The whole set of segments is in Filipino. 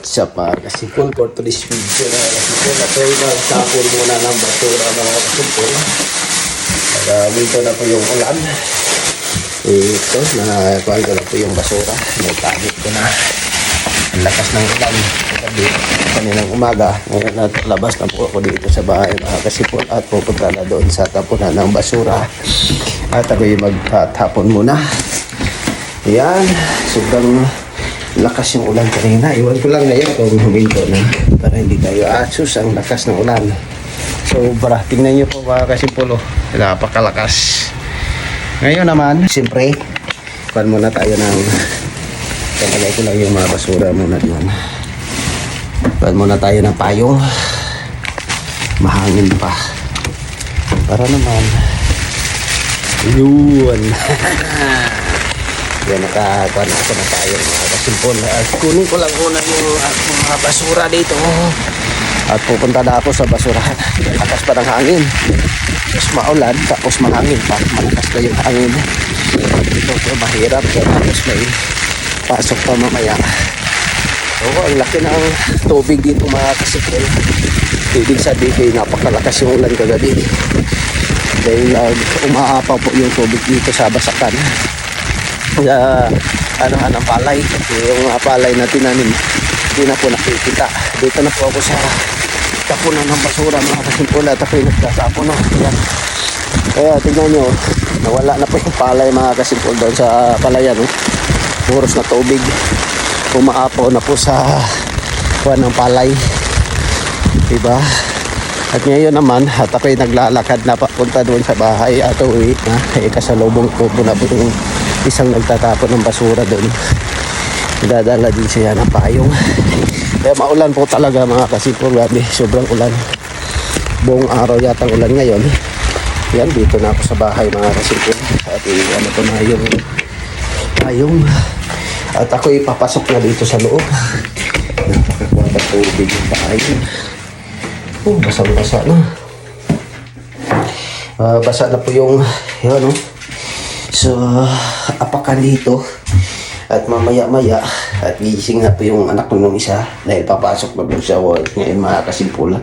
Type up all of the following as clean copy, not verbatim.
Sa par kasipol for today's video na kasipol na tayo magtapon muna ng basura mga kasipol. Minto na po yung ulan. Ito, nakakuha ko na po yung basura. May tabit ko na. Ang lakas ng ulan. Kaninang umaga, ngayon labas na po ako dito sa bahay mga kasipol at pupunta na doon sa tapunan ng basura. At ako yung magtatapon muna. Ayan, sobrang lakas yung ulan kanina. Iwan ko lang ngayon kung huminto na para hindi tayo asus ang lakas ng ulan. So, tingnan nyo po mga kasipol, napakalakas. Ngayon naman, siyempre, pan muna tayo ng pagkalay ko lang yung mga basura muna doon. Pan muna tayo ng payong. Mahangin pa. Para naman, yun. Yan, nakakuha na ako na tayo mga kasimpol. At kunin ko lang muna yung mga basura dito. At pupunta na ako sa basurahan. Lakas pa ng hangin. Tapos maulan, tapos mahangin pa. Malakas na yung hangin. Ito mahirap. Tapos may pasok pa mamaya. So, ang laki ng tubig dito mga kasimpol. Ibig sabihin, napakalakas yung ulan kagabi. Dahil umaapaw po yung tubig dito sa basakan. Ng palay, yung palay na tinanim, hindi na po nakikita. Dito na po ako sa tapunan ng basura mga kasimpol at ako'y nagtatapon. Kaya tignan nyo, nawala na po yung palay mga kasimpol doon sa palayan. Puros na tubig, umaapaw na po sa kuwan ng palay, diba? At ngayon naman, at ako'y naglalakad na papunta doon sa bahay at uwi na. Kasalubong po na po yung isang nagtatapon ng basura doon. Dadala din siya ng payong. Kaya maulan po talaga mga kasipol. Grabe, sobrang ulan. Buong araw yata ulan ngayon. Yan, dito na ako sa bahay mga kasipol. At ano ko na yung payong. At ako ipapasok na dito sa loob. Napakakuha pa tubig yung payong. Basang-basa na. Basa na po yung yun, so, apakan dito. At mamaya-maya, at gising na po yung anak ko nung isa. Dahil papasok na po siya ngayon mga kasimpul.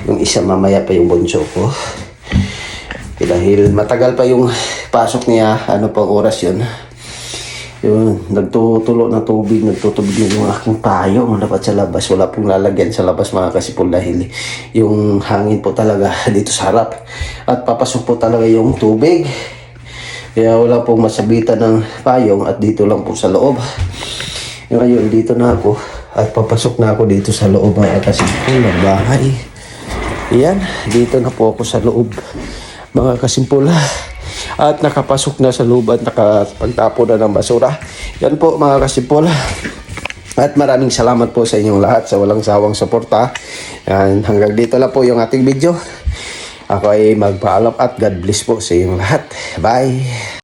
Yung isa mamaya pa yung bunso ko. Dahil matagal pa yung pasok niya, ano pang oras yun. Yun, nagtutulo na tubig, nagtutubig na yung aking payong dapat sa labas. Wala pong lalagyan sa labas mga kasipol dahil yung hangin po talaga dito sa harap. At papasok po talaga yung tubig. Kaya wala pong masabitan ng payong at dito lang po sa loob. Ngayon, dito na ako at papasok na ako dito sa loob mga kasimpol ng bahay. Yan, dito na po ako sa loob mga kasimpol. At nakapasok na sa loob at nakapagtapo na ng basura. Yan po mga kasipol. At maraming salamat po sa inyong lahat sa walang sawang suporta. Hanggang dito lang po yung ating video. Ako ay magpaalam at God bless po sa inyong lahat. Bye!